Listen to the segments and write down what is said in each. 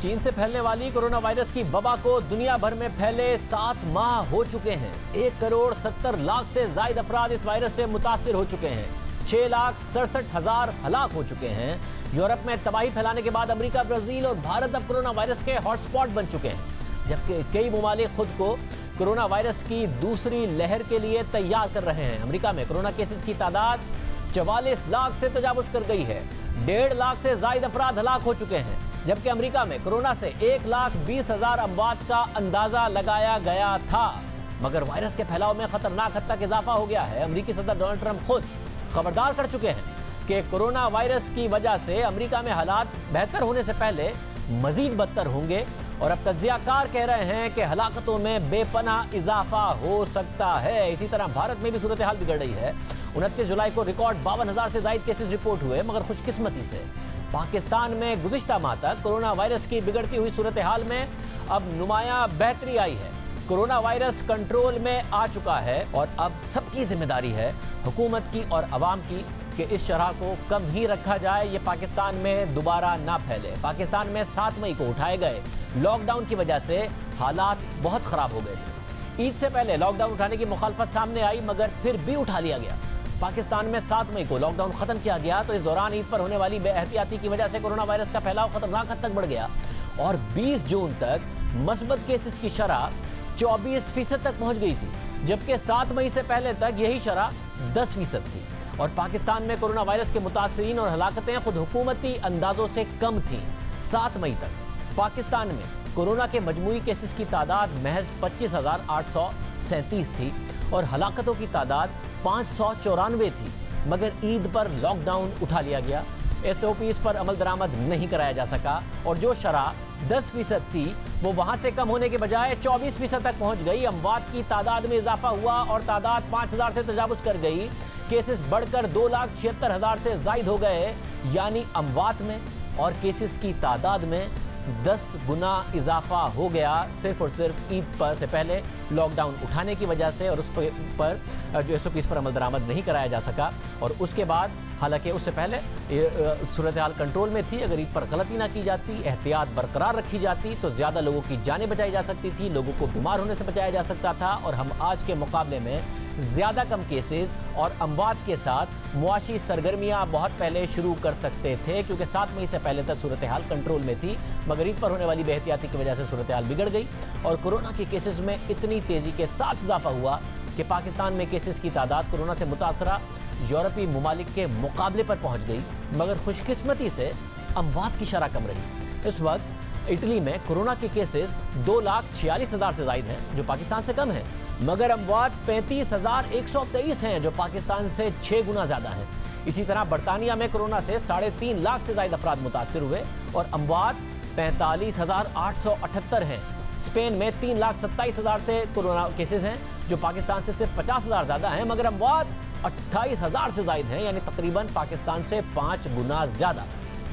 चीन से फैलने वाली कोरोना वायरस की वबा को दुनिया भर में फैले 7 माह हो चुके हैं। 1,70,00,000 से ज्यादा अफराद इस वायरस से मुतासिर हो चुके हैं। 6,67,000 हलाक हो चुके हैं। यूरोप में तबाही फैलाने के बाद अमेरिका, ब्राजील और भारत अब कोरोना वायरस के हॉटस्पॉट बन चुके हैं, जबकि कई ममालिक खुद को कोरोना वायरस की दूसरी लहर के लिए तैयार कर रहे हैं। अमेरिका में कोरोना केसेस की तादाद 44 लाख से तजावुज कर गई है। 1.5 लाख से ज्यादा अफराद हलाक हो चुके हैं, जबकि अमेरिका में कोरोना से 1,20,000 अमवात का अंदाजा लगाया गया था। मगर वायरस के फैलाव में खतरनाक हद तक इजाफा हो गया है। अमेरिकी सदर डोनाल्ड ट्रंप खुद खबरदार कर चुके हैं कि कोरोना वायरस की वजह से अमेरिका में हालात बेहतर होने से पहले मजीद बदतर होंगे, और अब तज्जियाकार कह रहे हैं कि हलाकतों में बेपनाह इजाफा हो सकता है। इसी तरह भारत में भी सूरत हाल बिगड़ रही है। 29 जुलाई को रिकॉर्ड 52,000 से ज्यादा केसेस रिपोर्ट हुए, मगर खुशकिस्मती से पाकिस्तान में गुज़िश्ता माह तक कोरोना वायरस की बिगड़ती हुई सूरत हाल में अब नुमायां बेहतरी आई है। कोरोना वायरस कंट्रोल में आ चुका है और अब सबकी जिम्मेदारी है, हुकूमत की और अवाम की, कि इस शरह को कम ही रखा जाए, ये पाकिस्तान में दोबारा ना फैले। पाकिस्तान में 7 मई को उठाए गए लॉकडाउन की वजह से हालात बहुत ख़राब हो गए थे। ईद से पहले लॉकडाउन उठाने की मुखालफत सामने आई, मगर फिर भी उठा लिया गया। पाकिस्तान में 7 मई को लॉकडाउन खत्म किया गया, तो इस दौरान ईद पर होने वाली बेएहतियाती की वजह से कोरोना वायरस का फैलाव खतरनाक हद तक बढ़ गया और 20 जून तक मस्बत केसेस की शरह 24% तक पहुंच गई थी, जबकि 7 मई से पहले तक यही शरह 10% थी। और पाकिस्तान में कोरोना वायरस के मुतासरीन और हलाकतें खुद हुकूमती अंदाजों से कम थी। 7 मई तक पाकिस्तान में कोरोना के मजमूई केसेस की तादाद महज 25,837 थी और हलाकतों की तादाद 594 थी, मगर ईद पर लॉकडाउन उठा लिया गया। SOPs पर अमल दरामद नहीं कराया जा सका और जो शरह 10% थी वो वहां से कम होने के बजाय 24% तक पहुंच गई। अमवात की तादाद में इजाफा हुआ और तादाद 5,000 से तजावुज कर गई। केसेस बढ़कर 2,76,000 से जायद हो गए, यानी अमवात में और केसेस की तादाद में 10 गुना इजाफा हो गया, सिर्फ और सिर्फ ईद पर से पहले लॉकडाउन उठाने की वजह से। और उस पर जो SOPs पर अमल दरामद नहीं कराया जा सका। और उसके बाद, हालांकि उससे पहले सूरत हाल कंट्रोल में थी, अगर ईद पर गलती ना की जाती, एहतियात बरकरार रखी जाती, तो ज़्यादा लोगों की जानें बचाई जा सकती थी, लोगों को बीमार होने से बचाया जा सकता था और हम आज के मुकाबले में ज़्यादा कम केसेस और अमवात के साथ मुआशी सरगर्मियाँ बहुत पहले शुरू कर सकते थे, क्योंकि 7 मई से पहले तक सूरत हाल कंट्रोल में थी। मगर ईद पर होने वाली बेहतियाती की वजह से सूरत हाल बिगड़ गई और कोरोना के केसेस में इतनी तेज़ी के साथ इजाफा हुआ कि पाकिस्तान में केसेस की तादाद कोरोना से मुतासरा यूरोपीय ममालिक के मुकाबले पर पहुंच गई, मगर खुशकिस्मती से अमवात की शरह कम रही। इस वक्त इटली में कोरोना के केसेस 2,46,000 से ज्यादा हैं, जो पाकिस्तान से कम है, मगर अमवात 35,123 हैं, जो पाकिस्तान से 6 गुना ज्यादा हैं। इसी तरह बरतानिया में कोरोना से 3.5 लाख से ज्यादा अफराद मुतासिर हुए और अमवात 45,878 हैं। स्पेन में 3,27,000 से कोरोना केसेस हैं, जो पाकिस्तान से सिर्फ 50,000 ज्यादा हैं, मगर अमवात 28,000 से ज्यादा हैं, यानी तकरीबन पाकिस्तान से 5 गुना ज्यादा।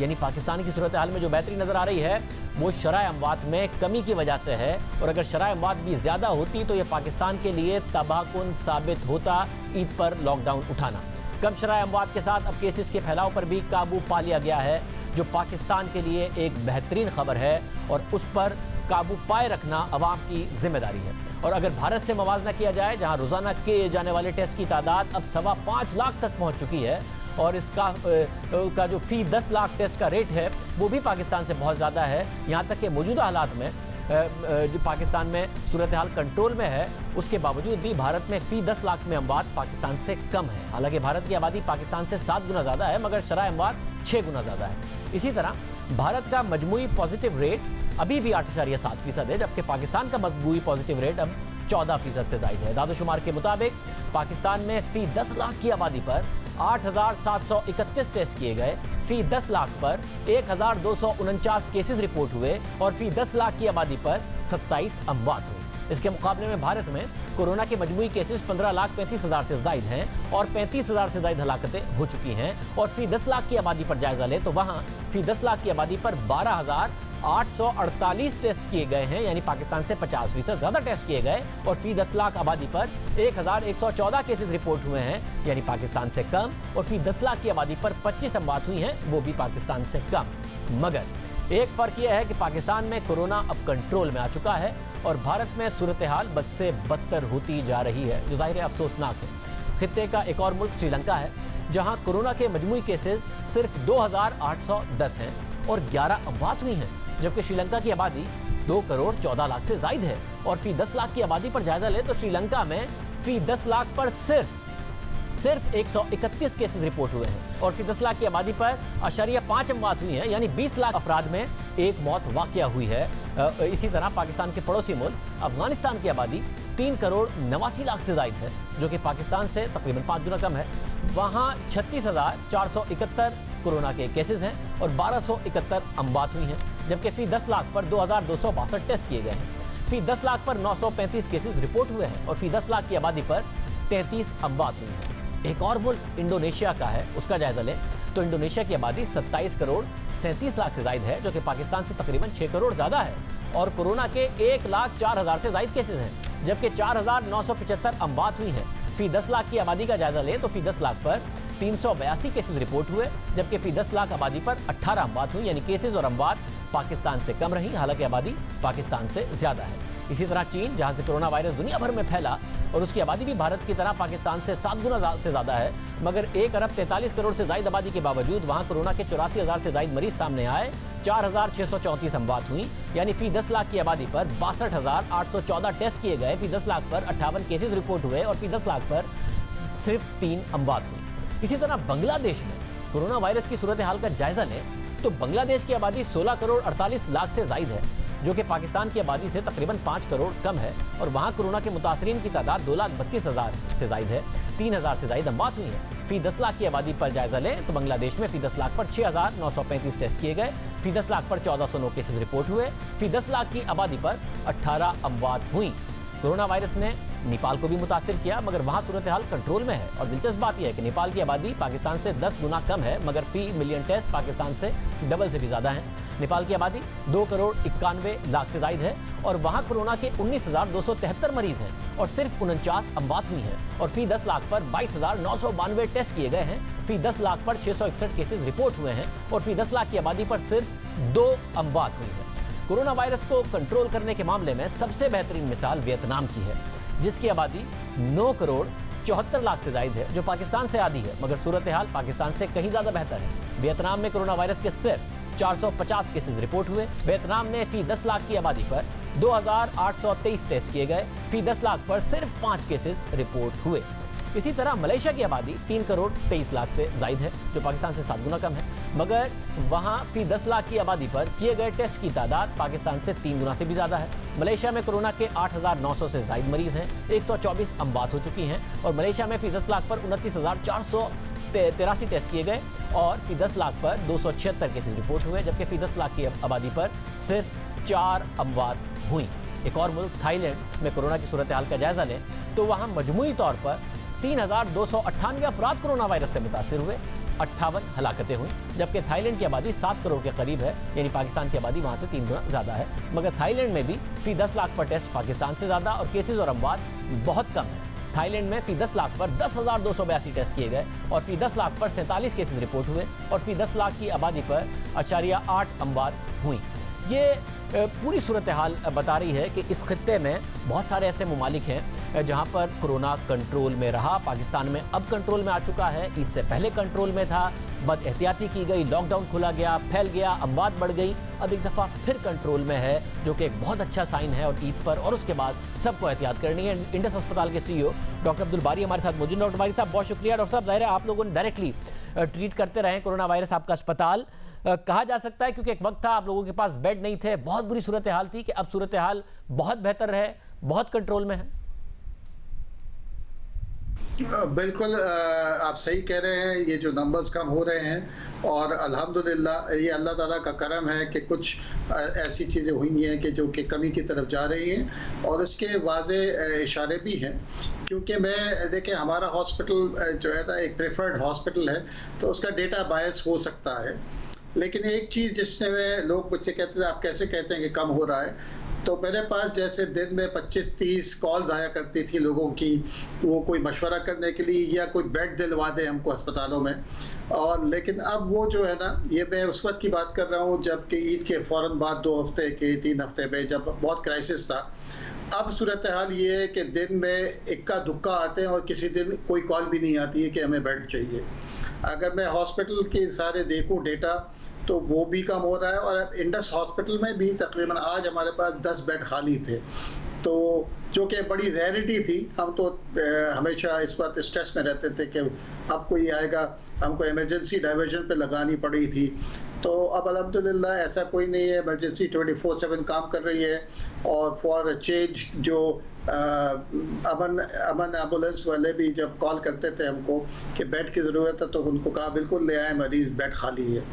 यानी पाकिस्तान की सूरत हाल में जो बेहतरी नजर आ रही है वो शरह अमवात में कमी की वजह से है, और अगर शरह अमवात भी ज्यादा होती तो ये पाकिस्तान के लिए तबाहकुन साबित होता ईद पर लॉकडाउन उठाना। कम शरह अमवात के साथ अब केसेस के फैलाव पर भी काबू पा लिया गया है, जो पाकिस्तान के लिए एक बेहतरीन खबर है और उस पर काबू पाए रखना अवाम की जिम्मेदारी है। और अगर भारत से मवाजना किया जाए, जहां रोजाना किए जाने वाले टेस्ट की तादाद अब 5.25 लाख तक पहुंच चुकी है और इसका जो फी 10 लाख टेस्ट का रेट है वो भी पाकिस्तान से बहुत ज़्यादा है। यहाँ तक कि मौजूदा हालात में जो पाकिस्तान में सूरत हाल कंट्रोल में है, उसके बावजूद भी भारत में फी 10 लाख में अमवात पाकिस्तान से कम है। हालांकि भारत की आबादी पाकिस्तान से 7 गुना ज़्यादा है, मगर शरह अमवात 6 गुना ज़्यादा है। इसी तरह भारत का मजमूई पॉजिटिव रेट अभी भी 8.7% है, जबकि पाकिस्तान का मजमूई पॉजिटिव रेट अब 14% से ज़ायद है। दादोशुमार के मुताबिक पाकिस्तान में फी 10 लाख की आबादी पर 8,731 टेस्ट किए गए, फी 10 लाख पर 1,249 केसेस रिपोर्ट हुए और फी 10 लाख की आबादी पर 27 अमवात हुई। इसके मुकाबले में भारत में कोरोना के मजमूई केसेस 15,35,000 से ज्यादा हैं और 35,000 से ज्यादा हलाकतें हो चुकी हैं। और फी 10 लाख की आबादी पर जायजा ले तो वहाँ फी 10 लाख की आबादी पर 12,848 टेस्ट किए गए हैं, यानी पाकिस्तान से 50% ज्यादा टेस्ट किए गए। और फी 10 लाख आबादी पर 1,114 केसेस रिपोर्ट हुए हैं, यानी पाकिस्तान से कम। और फी 10 लाख की आबादी पर 25 अमवात हुई हैं, वो भी पाकिस्तान से कम। मगर एक फर्क यह है कि पाकिस्तान में कोरोना अब कंट्रोल में आ चुका है और भारत में सूरत हाल बद से बदतर होती जा रही है, जो जाहिर है अफसोसनाक है। खित्ते का एक और मुल्क श्रीलंका है, जहां कोरोना के मजमूई केसेस सिर्फ 2810 हैं और 11 अमवात हुई हैं, जबकि श्रीलंका की आबादी 2 करोड़ 14 लाख से जायद है। और फी 10 लाख की आबादी पर जायजा ले तो श्रीलंका में फी 10 लाख पर सिर्फ 131 केसेस रिपोर्ट हुए हैं और फी 10 लाख की आबादी पर 0.5 अमवात हुई है, यानी 20 लाख अफराद में एक मौत वाक़या हुई है। इसी तरह पाकिस्तान के पड़ोसी मुल्क अफगानिस्तान की आबादी 3 करोड़ 89 लाख से जायद है, जो कि पाकिस्तान से तकरीबन 5 गुना कम है। वहाँ 36,471 कोरोना के केसेस हैं और 1271 अमवात हुई हैं, जबकि फी 10 लाख पर 2262 टेस्ट किए गए हैं। फी 10 लाख पर 935 केसेस रिपोर्ट हुए हैं और फी 10 लाख की आबादी पर 33 अमवात हुई हैं। एक और मुल्क इंडोनेशिया का है, उसका जायजा लें तो इंडोनेशिया की आबादी 27 करोड़ 37 लाख से जायद है, जो कि पाकिस्तान से तकरीबन 6 करोड़ ज़्यादा है और कोरोना के 1,04,000 से जायद केसेस हैं, जबकि 4,975 अमवात हुई हैं। फी 10 लाख की आबादी का जायजा लें तो फी 10 लाख पर 382 केसेस रिपोर्ट हुए, जबकि फी 10 लाख आबादी पर 18 अमवात हुई, यानी केसेस और अमवात पाकिस्तान से कम रही, हालांकि आबादी पाकिस्तान से ज़्यादा है। इसी तरह चीन, जहां से कोरोना वायरस दुनिया भर में फैला और उसकी आबादी भी भारत की तरह पाकिस्तान से 7 गुना से ज़्यादा है, मगर 1 अरब 43 करोड़ से ज़ायद आबादी के बावजूद वहां कोरोना के 84,000 से ज़ायद मरीज सामने आए, 4,634 अमवात हुई, यानी फी 10 लाख की आबादी पर 62,814 टेस्ट किए गए, फी 10 लाख पर 58 केसेज रिपोर्ट हुए और फी 10 लाख पर सिर्फ 3 अमवात हुई। इसी तरह बांग्लादेश में कोरोना वायरस की सूरत हाल का जायजा लें तो बांग्लादेश की आबादी 16 करोड़ 48 लाख से जायद है, जो कि पाकिस्तान की आबादी से तकरीबन 5 करोड़ कम है और वहाँ कोरोना के मुतासरीन की तादाद 2,32,000 से जायद है, 3,000 से जायद अमवात हुई है। फी 10 लाख की आबादी पर जायजा लें तो बांग्लादेश में फी 10 लाख पर 6,935 टेस्ट किए गए, फी 10 लाख पर 1,409 केसेस रिपोर्ट हुए, फी 10 लाख की आबादी पर 18 अमवात हुई। कोरोना वायरस ने नेपाल को भी मुतासिर किया, मगर वहाँ सूरत हाल कंट्रोल में है और दिलचस्प बात यह है कि नेपाल की आबादी पाकिस्तान से 10 गुना कम है, मगर फी मिलियन टेस्ट पाकिस्तान से डबल से भी ज़्यादा है। नेपाल की आबादी 2 करोड़ 91 लाख से जायद है और वहाँ कोरोना के 19,273 मरीज हैं और सिर्फ 49 अमवात हुई हैं और फी 10 लाख पर 22,992 टेस्ट किए गए हैं, फी 10 लाख पर 661 केसेस रिपोर्ट हुए हैं और फी 10 लाख की आबादी पर सिर्फ 2 अमवात हुई है। कोरोना वायरस को कंट्रोल करने के मामले में सबसे बेहतरीन मिसाल वियतनाम की है, जिसकी आबादी 9 करोड़ 74 लाख से जायद है, जो पाकिस्तान से आधी है, मगर सूरत हाल पाकिस्तान से कहीं ज़्यादा बेहतर है। वियतनाम में कोरोना वायरस के सिर्फ 450 केसेस रिपोर्ट हुए। वियतनाम में फी 10 लाख की आबादी पर 2,823 टेस्ट किए गए, फी 10 लाख पर सिर्फ 5 केसेस रिपोर्ट हुए। इसी तरह मलेशिया की आबादी 3 करोड़ 23 लाख से जायद है, जो पाकिस्तान से 7 गुना कम है, मगर वहाँ फी 10 लाख की आबादी पर किए गए टेस्ट की तादाद पाकिस्तान से 3 गुना से भी ज़्यादा है। मलेशिया में कोरोना के 8,900 से जायद मरीज हैं, 124 अमवात हो चुकी हैं और मलेशिया में फी 10 लाख पर 29,483 टेस्ट किए गए और फी 10 लाख पर 276 केसेस रिपोर्ट हुए, जबकि फी 10 लाख की आबादी पर सिर्फ 4 अमवात हुई। एक और मुल्क थाईलैंड में कोरोना की सूरत हाल का जायजा लें तो वहाँ मजमूई तौर पर 3,298 अफराद कोरोना वायरस से मुतासिर हुए, 58 हलाकतें हुई, जबकि थाईलैंड की आबादी 7 करोड़ के करीब है, यानी पाकिस्तान की आबादी वहाँ से 3 गुना ज़्यादा है, मगर थाईलैंड में भी फी 10 लाख पर टेस्ट पाकिस्तान से ज़्यादा और केसेस और अमवात बहुत कम है। थाईलैंड में फी 10 लाख पर 10,282 टेस्ट किए गए और फी 10 लाख पर 47 केसेस रिपोर्ट हुए और फी 10 लाख की आबादी पर 0.8 अमवात हुई। ये पूरी सूरत हाल बता रही है कि इस खित्ते में बहुत सारे ऐसे ममालिक हैं जहां पर कोरोना कंट्रोल में रहा। पाकिस्तान में अब कंट्रोल में आ चुका है, ईद से पहले कंट्रोल में था, बद एहतियाती की गई, लॉकडाउन खोला गया, फैल गया, अमवात बढ़ गई, अब एक दफ़ा फिर कंट्रोल में है, जो कि एक बहुत अच्छा साइन है। और ईद पर और उसके बाद सबको एहतियात करनी है। इंडस अस्पताल के CEO डॉक्टर अब्दुल बारी हमारे साथ मौजूद। डॉक्टर बारी साहब बहुत शुक्रिया। डॉक्टर साहब, ज़ाहिर है आप लोगों ने डायरेक्टली ट्रीट करते रहे कोरोना वायरस, आपका अस्पताल कहा जा सकता है, क्योंकि एक वक्त था आप लोगों के पास बेड नहीं थे, बहुत बुरी सूरत हाल थी, कि अब सूरत हाल बहुत बेहतर है, बहुत कंट्रोल में है। बिल्कुल आप सही कह रहे हैं, ये जो नंबर्स कम हो रहे हैं और अल्हम्दुलिल्लाह ये अल्लाह ताला का करम है कि कुछ ऐसी चीज़ें हुई हैं कि जो कि कमी की तरफ जा रही हैं और उसके वाज़े इशारे भी हैं। क्योंकि मैं देखिए, हमारा हॉस्पिटल जो है ना एक प्रेफर्ड हॉस्पिटल है, तो उसका डेटा बायस हो सकता है, लेकिन एक चीज़ जिससे लोग मुझसे कहते थे आप कैसे कहते हैं कि कम हो रहा है, तो मेरे पास जैसे दिन में 25-30 कॉल्स आया करती थी लोगों की, वो कोई मशवरा करने के लिए या कोई बेड दिलवा दे हमको अस्पतालों में। और लेकिन अब वो जो है ना, ये मैं उस वक्त की बात कर रहा हूँ जबकि ईद के फ़ौरन बाद 2 हफ्ते के 3 हफ्ते में जब बहुत क्राइसिस था। अब सूरत हाल ये है कि दिन में इक्का दुक्का आते हैं और किसी दिन कोई कॉल भी नहीं आती है कि हमें बेड चाहिए। अगर मैं हॉस्पिटल के सारे देखूं डेटा तो वो भी कम हो रहा है, और अब इंडस हॉस्पिटल में भी तकरीबन आज हमारे पास 10 बेड खाली थे, तो जो कि बड़ी रेयरिटी थी। हम तो हमेशा इस बात स्ट्रेस में रहते थे कि अब कोई आएगा, हमको इमरजेंसी डाइवर्जन पे लगानी पड़ी थी। तो अब अल्हम्दुलिल्लाह ऐसा कोई नहीं है, इमरजेंसी 24/7 काम कर रही है। और फॉर चेंज जो अमन एम्बुलेंस वाले भी जब कॉल करते थे हमको कि बेड की ज़रूरत है तो उनको कहा बिल्कुल ले आए मरीज़, बेड खाली है।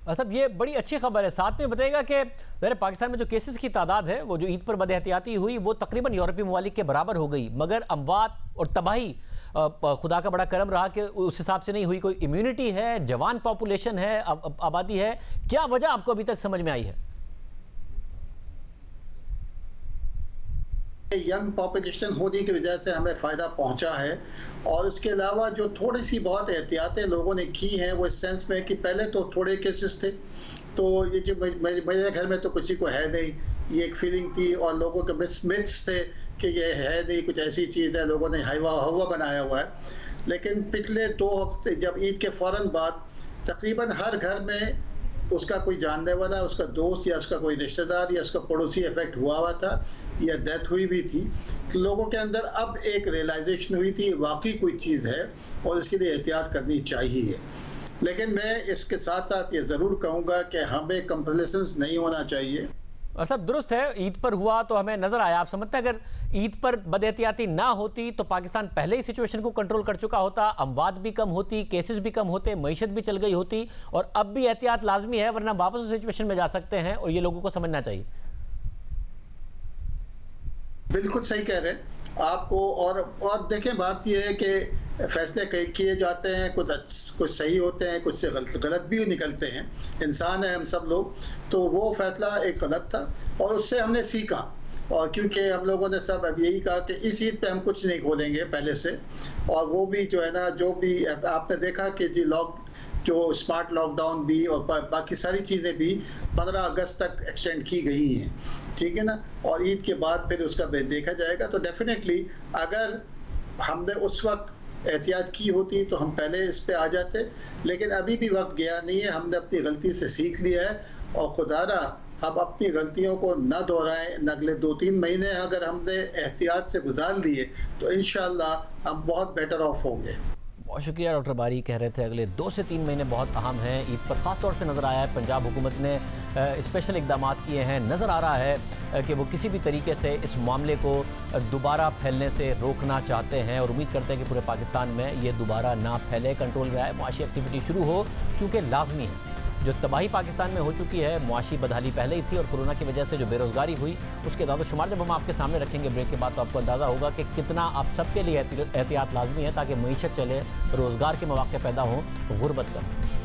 असद ये बड़ी अच्छी खबर है। साथ में बताएगा कि मेरे पाकिस्तान में जो केसेस की तादाद है वो जो ईद पर बदएहतियाती हुई वो तकरीबन यूरोपीय ममालिक के बराबर हो गई, मगर अमवात और तबाही खुदा का बड़ा करम रहा कि उस हिसाब से नहीं हुई। कोई इम्यूनिटी है, जवान पॉपुलेशन है, आबादी है, क्या वजह आपको अभी तक समझ में आई है? यंग पॉपुलेशन होने की वजह से हमें फ़ायदा पहुंचा है, और इसके अलावा जो थोड़ी सी बहुत एहतियातें लोगों ने की हैं वो इस सेंस में कि पहले तो थोड़े केसेस थे, तो ये जो मेरे घर में तो किसी को है नहीं, ये एक फीलिंग थी, और लोगों के मिथ्स थे कि ये है नहीं, कुछ ऐसी चीज़ है, लोगों ने हवा बनाया हुआ है। लेकिन पिछले 2 हफ्ते जब ईद के फ़ौरन बाद तकरीबन हर घर में उसका कोई जानने वाला, उसका दोस्त या उसका कोई रिश्तेदार या उसका पड़ोसी इफेक्ट हुआ था या डेथ हुई भी थी, तो लोगों के अंदर अब एक रियलाइजेशन हुई थी वाकई कोई चीज़ है और इसके लिए एहतियात करनी चाहिए। लेकिन मैं इसके साथ साथ ये ज़रूर कहूँगा कि हमें कंप्लेसेंस नहीं होना चाहिए। और सब दुरुस्त है, ईद पर हुआ तो हमें नजर आया। आप समझते हैं अगर ईद पर बदएहतियाती ना होती तो पाकिस्तान पहले ही सिचुएशन को कंट्रोल कर चुका होता, अमवात भी कम होती, केसेस भी कम होते, मईशत भी चल गई होती, और अब भी एहतियात लाजमी है वरना वापस उस सिचुएशन में जा सकते हैं, और ये लोगों को समझना चाहिए। बिल्कुल सही कह रहे हैं आपको। और देखें, बात यह है कि फैसले किए जाते हैं, कुछ सही होते हैं, कुछ से गलत भी निकलते हैं, इंसान है हम सब लोग। तो वो फैसला एक गलत था और उससे हमने सीखा, और क्योंकि हम लोगों ने सब अब यही कहा कि इस ईद पे हम कुछ नहीं खोलेंगे पहले से। और वो भी जो है ना, जो भी आपने देखा कि जी जो स्मार्ट लॉकडाउन भी और बाकी सारी चीज़ें भी 15 अगस्त तक एक्सटेंड की गई हैं, ठीक है ना। और ईद के बाद फिर उसका देखा जाएगा। तो डेफिनेटली अगर हमने उस वक्त एहतियात की होती तो हम पहले इस पे आ जाते, लेकिन अभी भी वक्त गया नहीं है। हमने अपनी गलती से सीख लिया है, और खुदारा हम अपनी गलतियों को न दोहराएं। अगले 2-3 महीने अगर हमने एहतियात से गुजार लिए तो इंशाअल्लाह हम बहुत बेटर ऑफ होंगे। बहुत शुक्रिया डॉक्टर बारी। कह रहे थे अगले 2 से 3 महीने बहुत अहम हैं। ईद पर ख़ास तौर से नज़र आया है पंजाब हुकूमत ने स्पेशल इकदाम किए हैं। नज़र आ रहा है कि वो किसी भी तरीके से इस मामले को दोबारा फैलने से रोकना चाहते हैं, और उम्मीद करते हैं कि पूरे पाकिस्तान में ये दोबारा ना फैले, कंट्रोल में आए, मुआशी एक्टिविटी शुरू हो, क्योंकि लाजमी है। जो तबाही पाकिस्तान में हो चुकी है, मुआशी बदहाली पहले ही थी, और कोरोना की वजह से जो बेरोज़गारी हुई उसके दादा शुमार जब हम आपके सामने रखेंगे ब्रेक के बाद तो आपको अंदाज़ा होगा कि कितना आप सबके लिए एहतियात लाजमी है ताकि मईशत चले, रोज़गार के मौके पैदा हों, गुर्बत कम।